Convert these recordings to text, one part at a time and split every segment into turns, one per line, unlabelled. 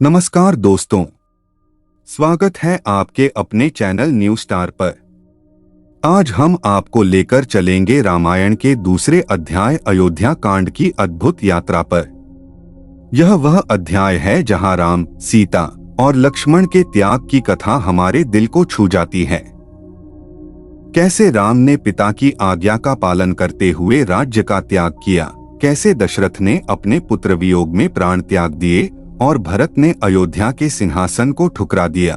नमस्कार दोस्तों, स्वागत है आपके अपने चैनल न्यू स्टार पर। आज हम आपको लेकर चलेंगे रामायण के दूसरे अध्याय अयोध्या कांड की अद्भुत यात्रा पर। यह वह अध्याय है जहां राम, सीता और लक्ष्मण के त्याग की कथा हमारे दिल को छू जाती है। कैसे राम ने पिता की आज्ञा का पालन करते हुए राज्य का त्याग किया, कैसे दशरथ ने अपने पुत्र वियोग में प्राण त्याग दिए और भरत ने अयोध्या के सिंहासन को ठुकरा दिया।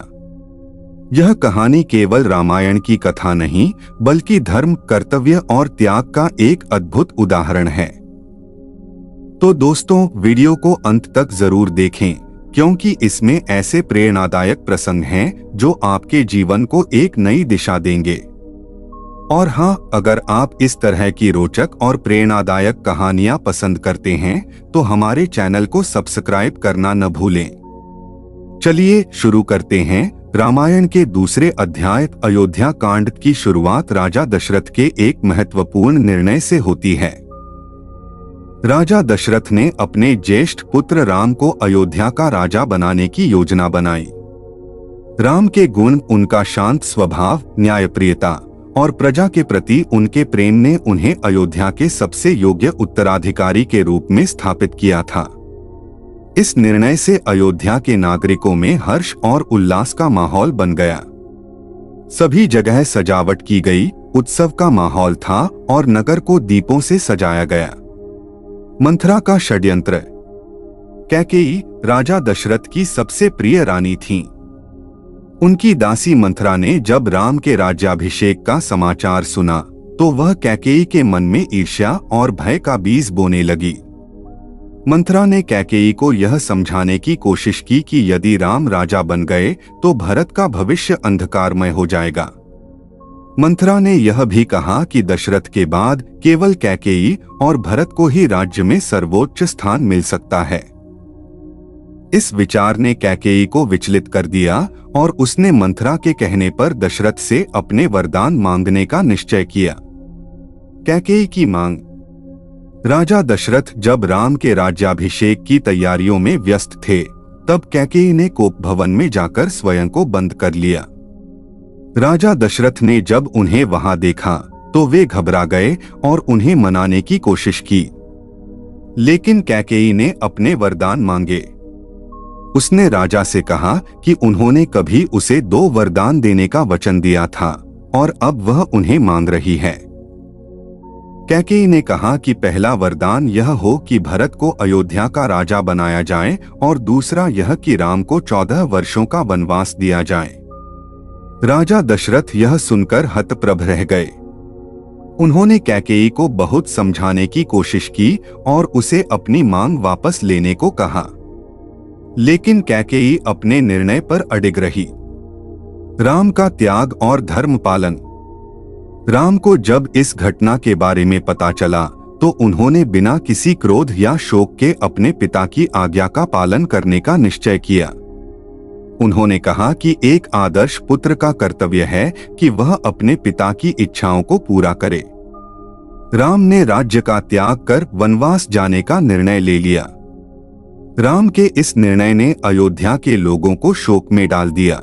यह कहानी केवल रामायण की कथा नहीं, बल्कि धर्म, कर्तव्य और त्याग का एक अद्भुत उदाहरण है। तो दोस्तों, वीडियो को अंत तक जरूर देखें, क्योंकि इसमें ऐसे प्रेरणादायक प्रसंग हैं जो आपके जीवन को एक नई दिशा देंगे। और हाँ, अगर आप इस तरह की रोचक और प्रेरणादायक कहानियां पसंद करते हैं तो हमारे चैनल को सब्सक्राइब करना न भूलें। चलिए शुरू करते हैं। रामायण के दूसरे अध्याय अयोध्या कांड की शुरुआत राजा दशरथ के एक महत्वपूर्ण निर्णय से होती है। राजा दशरथ ने अपने ज्येष्ठ पुत्र राम को अयोध्या का राजा बनाने की योजना बनाई। राम के गुण, उनका शांत स्वभाव, न्यायप्रियता और प्रजा के प्रति उनके प्रेम ने उन्हें अयोध्या के सबसे योग्य उत्तराधिकारी के रूप में स्थापित किया था। इस निर्णय से अयोध्या के नागरिकों में हर्ष और उल्लास का माहौल बन गया। सभी जगह सजावट की गई, उत्सव का माहौल था और नगर को दीपों से सजाया गया। मंथरा का षड्यंत्र। कैकेयी राजा दशरथ की सबसे प्रिय रानी थीं। उनकी दासी मंथरा ने जब राम के राज्याभिषेक का समाचार सुना तो वह कैकेयी के मन में ईर्ष्या और भय का बीज बोने लगी। मंथरा ने कैकेयी को यह समझाने की कोशिश की कि यदि राम राजा बन गए तो भरत का भविष्य अंधकारमय हो जाएगा। मंथरा ने यह भी कहा कि दशरथ के बाद केवल कैकेयी और भरत को ही राज्य में सर्वोच्च स्थान मिल सकता है। इस विचार ने कैकेयी को विचलित कर दिया और उसने मंथरा के कहने पर दशरथ से अपने वरदान मांगने का निश्चय किया। कैकेयी की मांग। राजा दशरथ जब राम के राज्याभिषेक की तैयारियों में व्यस्त थे, तब कैकेयी ने कोप भवन में जाकर स्वयं को बंद कर लिया। राजा दशरथ ने जब उन्हें वहां देखा तो वे घबरा गए और उन्हें मनाने की कोशिश की, लेकिन कैकेयी ने अपने वरदान मांगे। उसने राजा से कहा कि उन्होंने कभी उसे 2 वरदान देने का वचन दिया था और अब वह उन्हें मांग रही है। कैकेयी ने कहा कि पहला वरदान यह हो कि भरत को अयोध्या का राजा बनाया जाए और दूसरा यह कि राम को 14 वर्षों का वनवास दिया जाए। राजा दशरथ यह सुनकर हतप्रभ रह गए। उन्होंने कैकेयी को बहुत समझाने की कोशिश की और उसे अपनी मांग वापस लेने को कहा, लेकिन कैकेयी अपने निर्णय पर अडिग रही। राम का त्याग और धर्म पालन। राम को जब इस घटना के बारे में पता चला तो उन्होंने बिना किसी क्रोध या शोक के अपने पिता की आज्ञा का पालन करने का निश्चय किया। उन्होंने कहा कि एक आदर्श पुत्र का कर्तव्य है कि वह अपने पिता की इच्छाओं को पूरा करे। राम ने राज्य का त्याग कर वनवास जाने का निर्णय ले लिया। राम के इस निर्णय ने अयोध्या के लोगों को शोक में डाल दिया।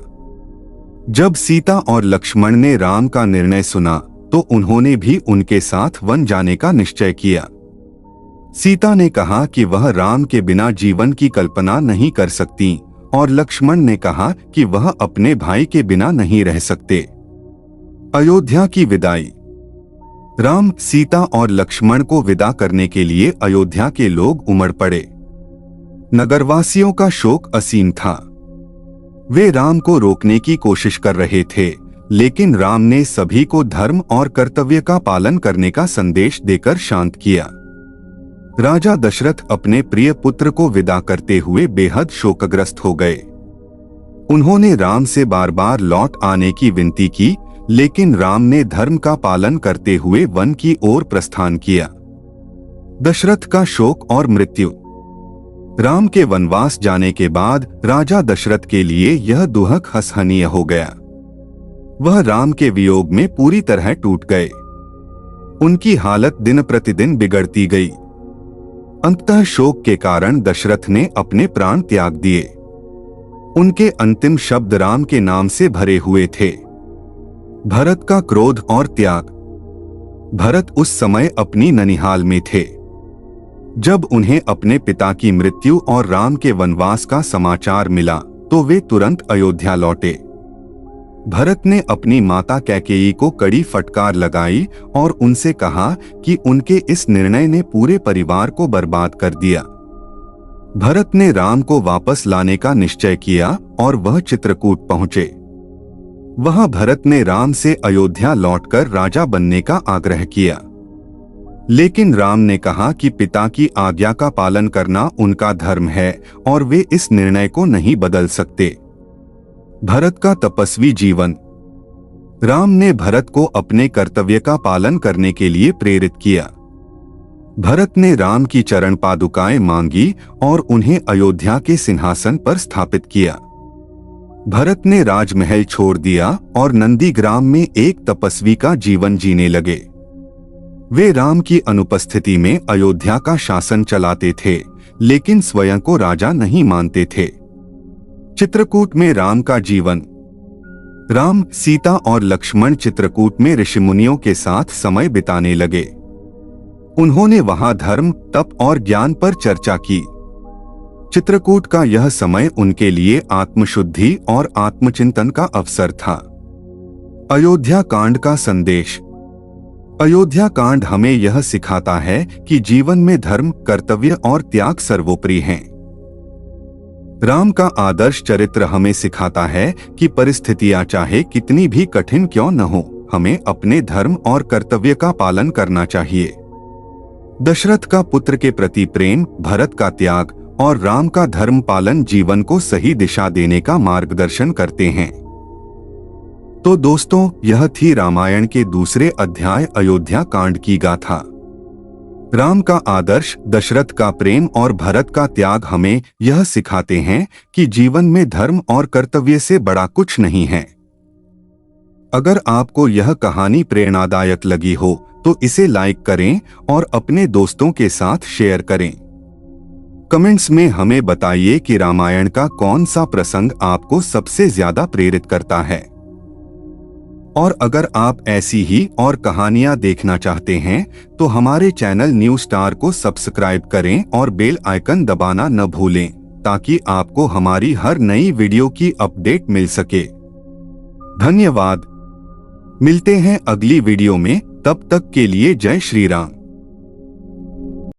जब सीता और लक्ष्मण ने राम का निर्णय सुना तो उन्होंने भी उनके साथ वन जाने का निश्चय किया। सीता ने कहा कि वह राम के बिना जीवन की कल्पना नहीं कर सकती और लक्ष्मण ने कहा कि वह अपने भाई के बिना नहीं रह सकते। अयोध्या की विदाई। राम, सीता और लक्ष्मण को विदा करने के लिए अयोध्या के लोग उमड़ पड़े। नगरवासियों का शोक असीम था। वे राम को रोकने की कोशिश कर रहे थे, लेकिन राम ने सभी को धर्म और कर्तव्य का पालन करने का संदेश देकर शांत किया। राजा दशरथ अपने प्रिय पुत्र को विदा करते हुए बेहद शोकग्रस्त हो गए। उन्होंने राम से बार बार लौट आने की विनती की, लेकिन राम ने धर्म का पालन करते हुए वन की ओर प्रस्थान किया। दशरथ का शोक और मृत्यु। राम के वनवास जाने के बाद राजा दशरथ के लिए यह दुखद असहनीय हो गया। वह राम के वियोग में पूरी तरह टूट गए। उनकी हालत दिन प्रतिदिन बिगड़ती गई। अंततः शोक के कारण दशरथ ने अपने प्राण त्याग दिए। उनके अंतिम शब्द राम के नाम से भरे हुए थे। भरत का क्रोध और त्याग। भरत उस समय अपनी ननिहाल में थे। जब उन्हें अपने पिता की मृत्यु और राम के वनवास का समाचार मिला तो वे तुरंत अयोध्या लौटे। भरत ने अपनी माता कैकेयी को कड़ी फटकार लगाई और उनसे कहा कि उनके इस निर्णय ने पूरे परिवार को बर्बाद कर दिया। भरत ने राम को वापस लाने का निश्चय किया और वह चित्रकूट पहुंचे। वहां भरत ने राम से अयोध्या लौटकर राजा बनने का आग्रह किया, लेकिन राम ने कहा कि पिता की आज्ञा का पालन करना उनका धर्म है और वे इस निर्णय को नहीं बदल सकते। भरत का तपस्वी जीवन। राम ने भरत को अपने कर्तव्य का पालन करने के लिए प्रेरित किया। भरत ने राम की चरण पादुकाएं मांगी और उन्हें अयोध्या के सिंहासन पर स्थापित किया। भरत ने राजमहल छोड़ दिया और नंदीग्राम में एक तपस्वी का जीवन जीने लगे। वे राम की अनुपस्थिति में अयोध्या का शासन चलाते थे, लेकिन स्वयं को राजा नहीं मानते थे। चित्रकूट में राम का जीवन। राम, सीता और लक्ष्मण चित्रकूट में ऋषिमुनियों के साथ समय बिताने लगे। उन्होंने वहां धर्म, तप और ज्ञान पर चर्चा की। चित्रकूट का यह समय उनके लिए आत्मशुद्धि और आत्मचिंतन का अवसर था। अयोध्या कांड का संदेश। अयोध्या कांड हमें यह सिखाता है कि जीवन में धर्म, कर्तव्य और त्याग सर्वोपरि हैं। राम का आदर्श चरित्र हमें सिखाता है कि परिस्थितियां चाहे कितनी भी कठिन क्यों न हो, हमें अपने धर्म और कर्तव्य का पालन करना चाहिए। दशरथ का पुत्र के प्रति प्रेम, भरत का त्याग और राम का धर्म पालन जीवन को सही दिशा देने का मार्गदर्शन करते हैं। तो दोस्तों, यह थी रामायण के दूसरे अध्याय अयोध्या कांड की गाथा। राम का आदर्श, दशरथ का प्रेम और भरत का त्याग हमें यह सिखाते हैं कि जीवन में धर्म और कर्तव्य से बड़ा कुछ नहीं है। अगर आपको यह कहानी प्रेरणादायक लगी हो तो इसे लाइक करें और अपने दोस्तों के साथ शेयर करें। कमेंट्स में हमें बताइए कि रामायण का कौन सा प्रसंग आपको सबसे ज्यादा प्रेरित करता है। और अगर आप ऐसी ही और कहानियां देखना चाहते हैं तो हमारे चैनल न्यू स्टार को सब्सक्राइब करें और बेल आइकन दबाना न भूलें, ताकि आपको हमारी हर नई वीडियो की अपडेट मिल सके। धन्यवाद। मिलते हैं अगली वीडियो में, तब तक के लिए जय श्री राम।